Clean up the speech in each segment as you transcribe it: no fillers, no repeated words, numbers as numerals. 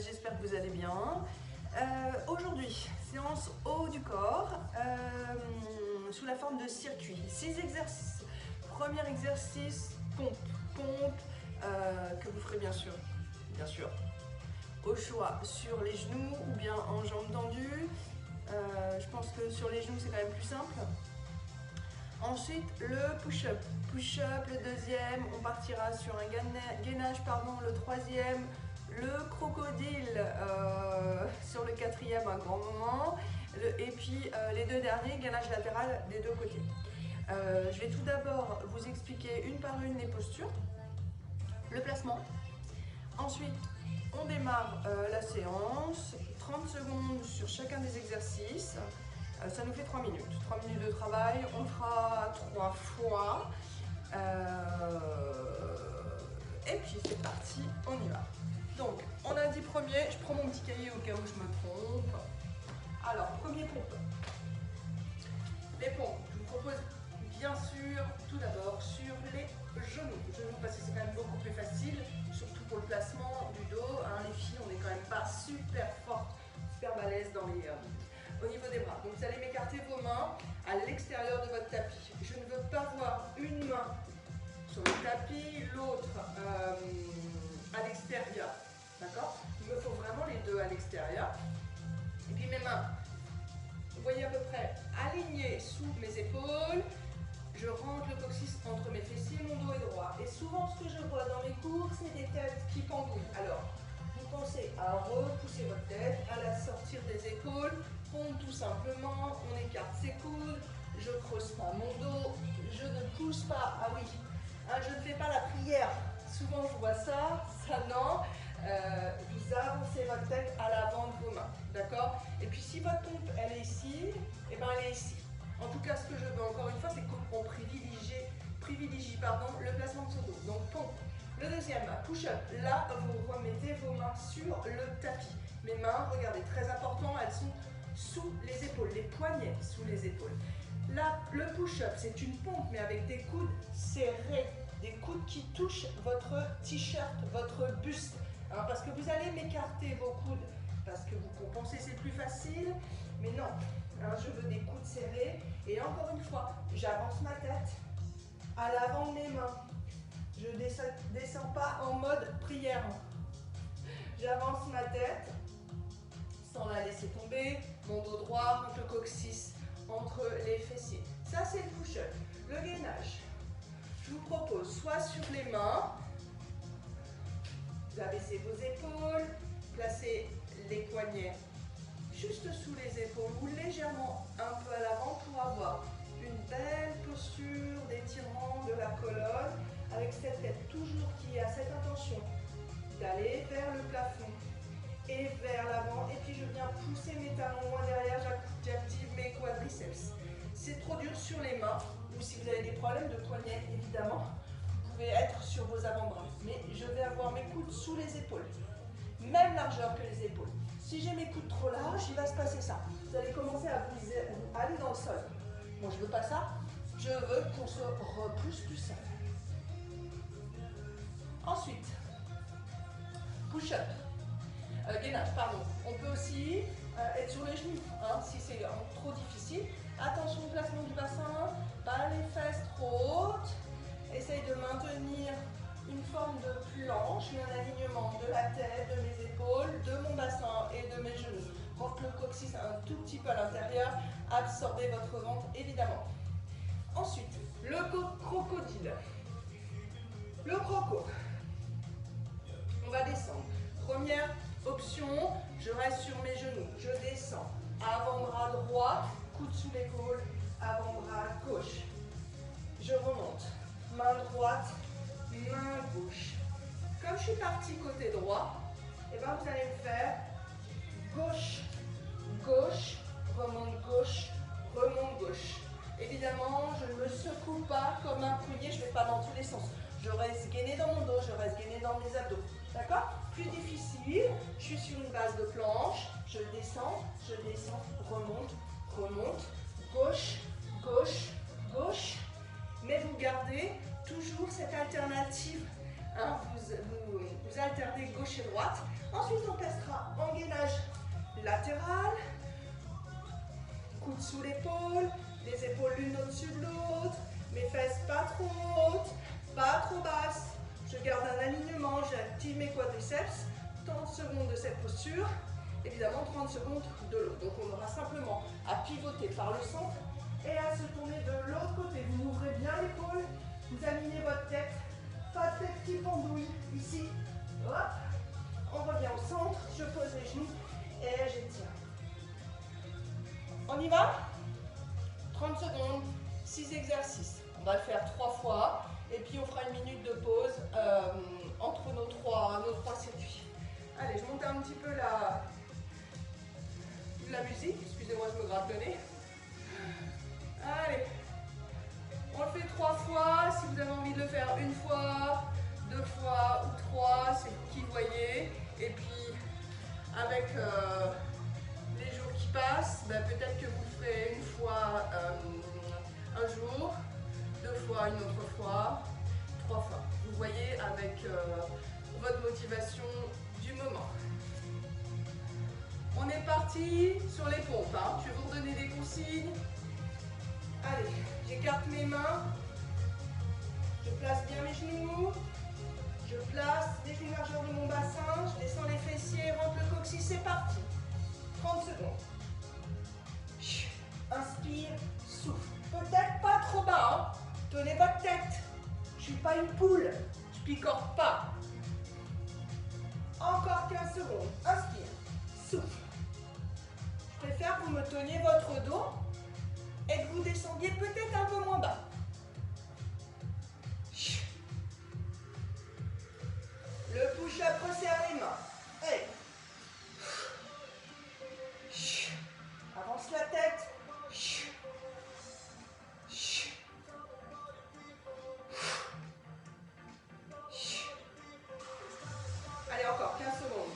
j'espère que vous allez bien. Aujourd'hui, séance haut du corps sous la forme de circuit. 6 exercices. Premier exercice, pompe. Pompe que vous ferez bien sûr au choix sur les genoux ou bien en jambes tendues. Je pense que sur les genoux c'est quand même plus simple. Ensuite le push-up. Push-up, le deuxième, on partira sur un gainage, le troisième, le crocodile sur le quatrième, un grand moment, et puis les deux derniers, gainage latéral des deux côtés. Je vais tout d'abord vous expliquer une par une les postures, le placement. Ensuite, on démarre la séance, 30 secondes sur chacun des exercices. Ça nous fait 3 minutes. 3 minutes de travail, on fera 3 fois. Et puis c'est parti, on y va. Donc, on a dit premier, je prends mon petit cahier au cas où je me trompe. Alors, premier pompe. Les pompes, je vous propose bien sûr, tout d'abord sur les genoux. Genoux parce que c'est quand même beaucoup plus facile, surtout pour le placement du dos. Hein, les filles, on n'est quand même pas super fortes, super balèzes dans les... au niveau des bras. Donc vous allez m'écarter vos mains à l'extérieur de votre tapis. Je ne veux pas voir une main sur le tapis, l'autre à l'extérieur. D'accord? Il me faut vraiment les deux à l'extérieur. Et puis mes mains, vous voyez à peu près alignées sous mes épaules. Je rentre le coccyx entre mes fessiers, mon dos est droit. Et souvent ce que je vois dans mes cours, c'est des têtes qui pendouillent. Alors, vous pensez à repousser votre tête, à la sortir des épaules. Pompe tout simplement, on écarte ses coudes, je ne creuse pas mon dos, je ne pousse pas, ah oui, hein, je ne fais pas la prière, souvent je vois ça non, vous avancez votre tête à l'avant de vos mains, d'accord? Et puis si votre pompe elle est ici, et bien elle est ici. En tout cas ce que je veux encore une fois c'est qu'on privilégie le placement de son dos, donc pompe. Le deuxième, push-up, là vous remettez vos mains sur le tapis. Mes mains, regardez, très important, elles sont sous les épaules, les poignets sous les épaules. Là, le push-up, c'est une pompe, mais avec des coudes serrés, des coudes qui touchent votre t-shirt, votre buste. Alors, parce que vous allez m'écarter vos coudes, parce que vous compensez, c'est plus facile, mais non, hein, je veux des coudes serrés. Et encore une fois, j'avance ma tête à l'avant de mes mains. Je ne descends pas en mode prière. J'avance ma tête sans la laisser tomber, mon dos droit, le coccyx entre les fessiers. Ça, c'est le push-up. Le gainage, je vous propose soit sur les mains, vous abaissez vos épaules, placez les poignets juste sous les épaules ou légèrement un peu à l'avant pour avoir une belle posture d'étirement de la colonne avec cette tête toujours qui a cette intention d'aller vers le plafond et vers l'avant, et puis je viens pousser mes talons loin derrière, j'active mes quadriceps. C'est trop dur sur les mains, ou si vous avez des problèmes de poignets, évidemment, vous pouvez être sur vos avant-bras. Mais je vais avoir mes coudes sous les épaules, même largeur que les épaules. Si j'ai mes coudes trop larges, il va se passer ça. Vous allez commencer à aller dans le sol. Moi, je veux pas ça, je veux qu'on se repousse du sol. Ensuite, push-up. Gainage, pardon. On peut aussi être sur les genoux, hein, si c'est trop difficile. Attention au placement du bassin, pas les fesses trop hautes. Essaye de maintenir une forme de planche, un alignement de la tête, de mes épaules, de mon bassin et de mes genoux. Rentre le coccyx un tout petit peu à l'intérieur, absorbez votre ventre évidemment. Ensuite, le crocodile. Le croco. On va descendre. Première option, je reste sur mes genoux, je descends, avant-bras droit, coude sous l'épaule, avant-bras gauche. Je remonte, main droite, main gauche. Comme je suis partie côté droit, et ben vous allez me faire gauche, gauche, remonte gauche, remonte gauche. Évidemment, je ne me secoue pas comme un pouillet, je ne vais pas dans tous les sens. Je reste gainée dans mon dos, je reste gainée dans mes abdos. D'accord? Plus difficile, je suis sur une base de planche, je descends, remonte, remonte, gauche, gauche, gauche. Mais vous gardez toujours cette alternative Hein, vous alternez gauche et droite. Ensuite, on testera en gainage latéral. Coude sous l'épaule, les épaules l'une au-dessus de l'autre, mes fesses pas trop hautes, pas trop basses. Je garde un alignement, j'active mes quadriceps. 30 secondes de cette posture, évidemment 30 secondes de l'autre. Donc on aura simplement à pivoter par le centre et à se tourner de l'autre côté. Vous ouvrez bien l'épaule, vous alignez votre tête, pas de tête qui pendouille. Ici, hop, on revient au centre, je pose les genoux et j'étire. On y va? 30 secondes, 6 exercices. On va le faire 3 fois et puis on fera une minute de pause entre nos trois circuits. Allez, je monte un petit peu la musique. Excusez-moi, je me gratte le nez. Allez, on le fait 3 fois. Si vous avez envie de le faire une fois, 2 fois ou 3, c'est vous qui voyez. Et puis, avec les jours qui passent, ben, peut-être que vous le ferez une fois un jour, 2 fois une autre fois, 3 fois. Vous voyez avec votre motivation du moment. On est parti sur les pompes. Hein. Je vais vous redonner des consignes. Allez, j'écarte mes mains. Je place bien mes genoux. Je place les genoux largeur de mon bassin. Je descends les fessiers, rentre le coccyx. C'est parti. 30 secondes. Inspire, souffle. Peut-être pas trop bas. Hein. Tenez votre tête. Je ne suis pas une poule. Je picore pas. Encore 15 secondes. Inspire, souffle. Je préfère que vous me teniez votre dos et que vous descendiez peut-être un peu moins bas. Le push-up resserre les mains. Allez. Avance la tête. Allez, encore 15 secondes.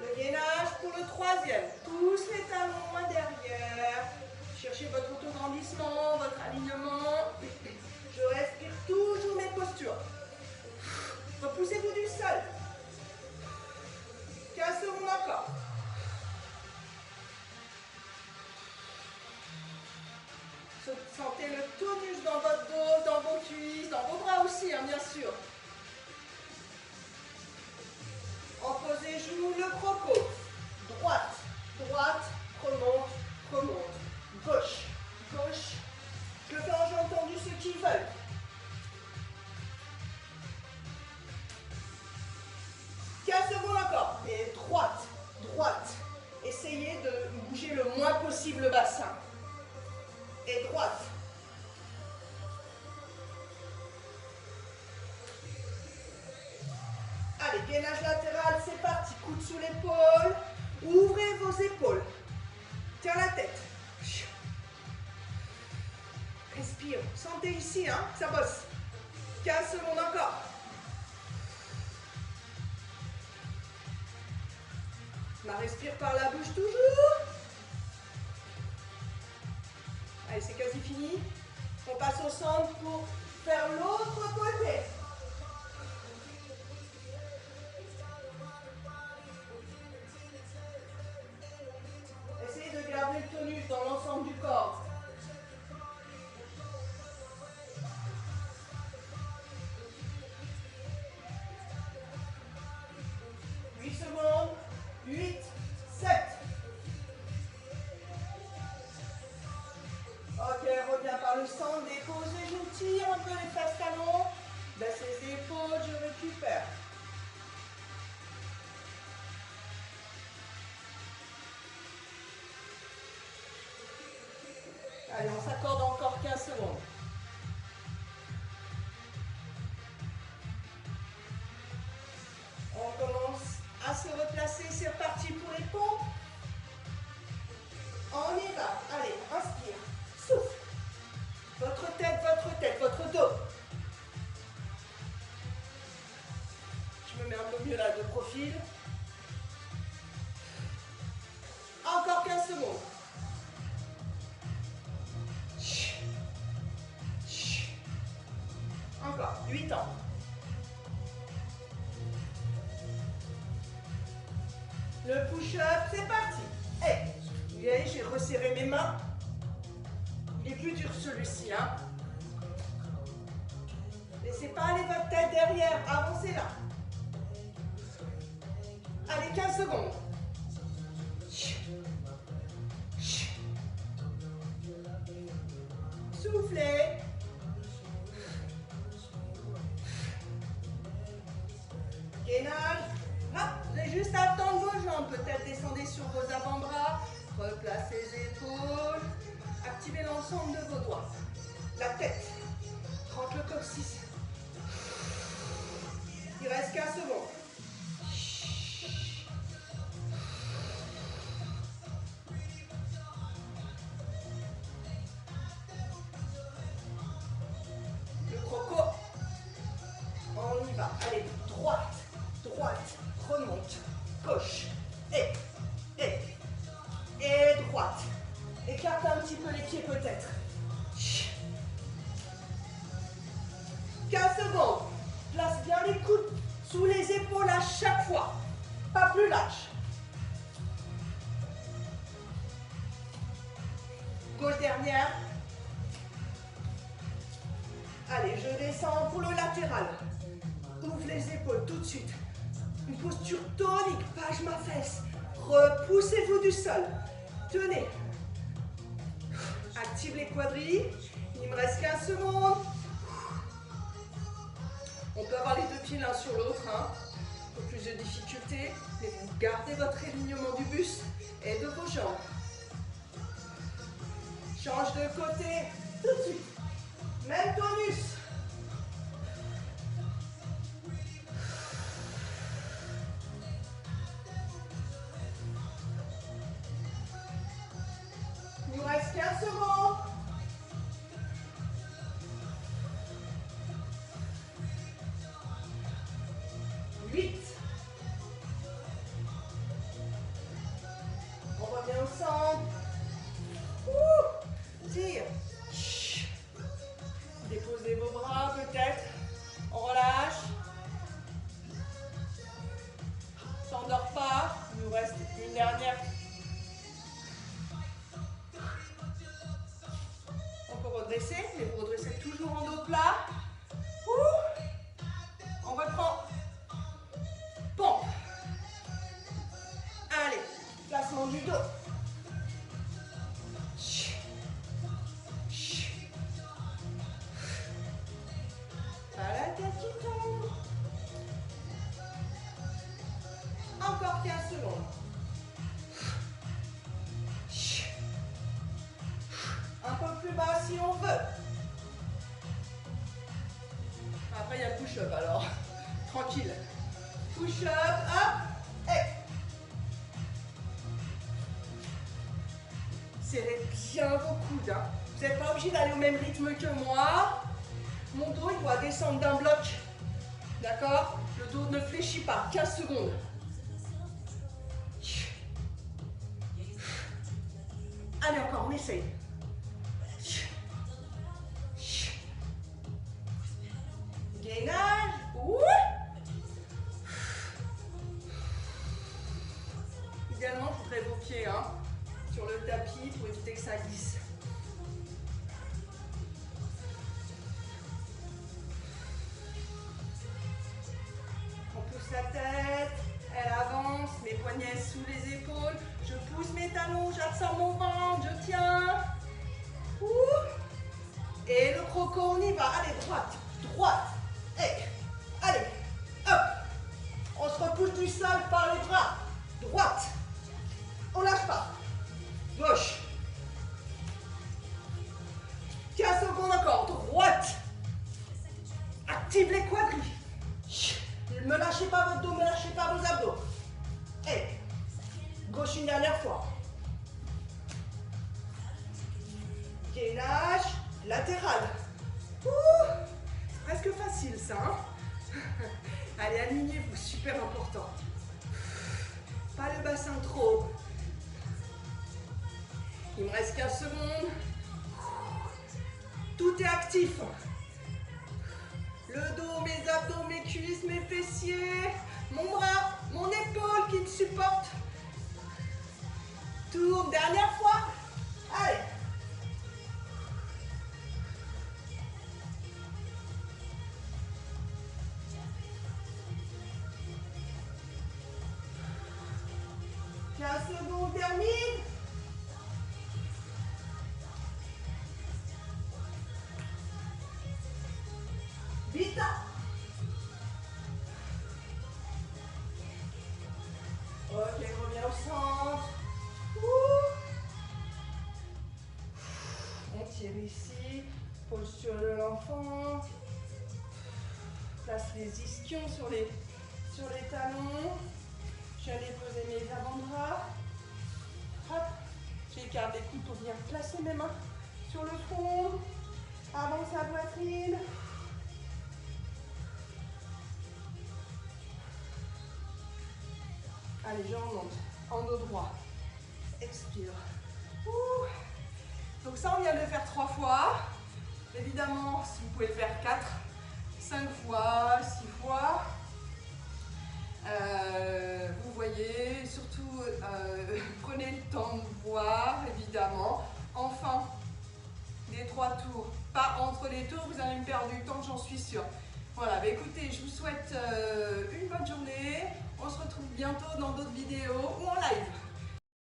Le gainage pour le troisième. Pousse les talons derrière. Cherchez votre autograndissement, votre alignement. Je respire toujours mes postures. Repoussez-vous du sol. 15 secondes encore. Sentez le tonus dans votre dos, dans vos cuisses, dans vos bras aussi, hein, bien sûr. Opposez genoux, le croco. Droite, droite, remonte, remonte. Gauche, gauche. Je le fais en jambes tendues, ceux qui veulent. Secondes encore. Et droite, droite. Essayez de bouger le moins possible le bassin. Et droite. Allez, gainage latéral, c'est parti. Coude sous l'épaule. Ouvrez vos épaules. Tiens la tête. Respire. Sentez ici, hein, ça bosse. 15 secondes encore. On respire par la bouche toujours. Allez, c'est quasi fini. On passe au centre pour faire l'autre côté. Essayez de garder le tonus dans l'ensemble du corps. Secondes, 8, 7. Ok, reviens par le centre, dépose les genoux, tire un peu les fesses talons, baisse les épaules, je récupère. Allez, on s'accorde encore 15 secondes. On commence à se replacer, c'est reparti pour les pompes. On y va. Allez, inspire, souffle. Votre tête, votre dos. Je me mets un peu mieux là de profil. Encore 15 8 ans. Le push-up, c'est parti. Hey, vous voyez, j'ai resserré mes mains. Il est plus dur celui-ci, hein. Laissez pas aller votre tête derrière, avancez là. Allez, 15 secondes. Soufflez. Gainage. Hop, vous avez juste à tendre vos jambes. Peut-être descendez sur vos avant-bras. Replacez les épaules. Activez l'ensemble de vos doigts. La tête. Rentre le coccyx. Il reste 15 secondes. Le croco. On y va. Allez, droite, droite, remonte, gauche, et droite. Écarte un petit peu les pieds peut-être. 15 secondes. Place bien les coudes sous les épaules à chaque fois. Pas plus lâche. Gauche dernière. Allez, je descends pour le latéral. Ouvre les épaules tout de suite. Une posture tonique, page ma fesse. Repoussez-vous du sol. Tenez. Active les quadrilles. Il me reste 15 secondes. On peut avoir les deux pieds l'un sur l'autre. Un peu plus de difficulté. Mais vous gardez votre alignement du buste et de vos jambes. Change de côté tout de suite. Même tonus. Il nous reste 15 secondes. On revient au centre. Tire. Déposez vos bras peut-être. On relâche. S'endort pas. Il nous reste une dernière. On peut redresser, mais vous redressez toujours en dos plat. On reprend. Pompe. Allez, placement du dos. Pas la tête qui tombe. Encore 15 secondes. Un peu plus bas si on veut. Après, il y a push-up alors. Tranquille. Push-up, hop, et. Serrez bien vos coudes. Hein. Vous n'êtes pas obligé d'aller au même rythme que moi. Mon dos, il doit descendre d'un bloc. D'accord? Le dos ne fléchit pas. 15 secondes. Allez, encore, on essaye. Gainage. Idéalement, je voudrais vos pieds sur le tapis pour éviter que ça glisse. On pousse la tête, elle avance, mes poignets sous les épaules. Je pousse mes talons, j'absorbe mon ventre, je tiens. Et le croco, on y va. Allez, droite, droite. Et allez, hop. On se repousse du sol par les bras. Droite. On lâche pas. Gauche. 15 secondes encore. Droite. Active les quadris. Ne me lâchez pas votre dos, ne me lâchez pas vos abdos. Et gauche une dernière fois. Gainage, latéral. C'est presque facile ça. Allez, alignez-vous, super important. Pas le bassin trop haut. Il me reste 15 secondes. Tout est actif. Le dos, mes abdos, mes cuisses, mes fessiers, mon bras, mon épaule qui me supporte. Tourne, dernière fois. Allez. Secondes, termine. Vite. Ok, reviens au centre. On tire ici. Posture de l'enfant. Place les ischions sur les talons. Je viens déposer mes avant-bras. Hop. J'écarte les coudes pour venir placer mes mains sur le front. Avance la poitrine. Allez, je remonte en dos droit. Expire. Donc ça, on vient de le faire 3 fois. Évidemment, si vous pouvez le faire 4, 5 fois, 6 fois. Vous voyez, surtout, prenez le temps de voir, évidemment. Enfin, des 3 tours. Pas entre les tours, vous allez me perdre du temps, j'en suis sûre. Voilà, bah écoutez, je vous souhaite une bonne journée. On se retrouve bientôt dans d'autres vidéos ou en live.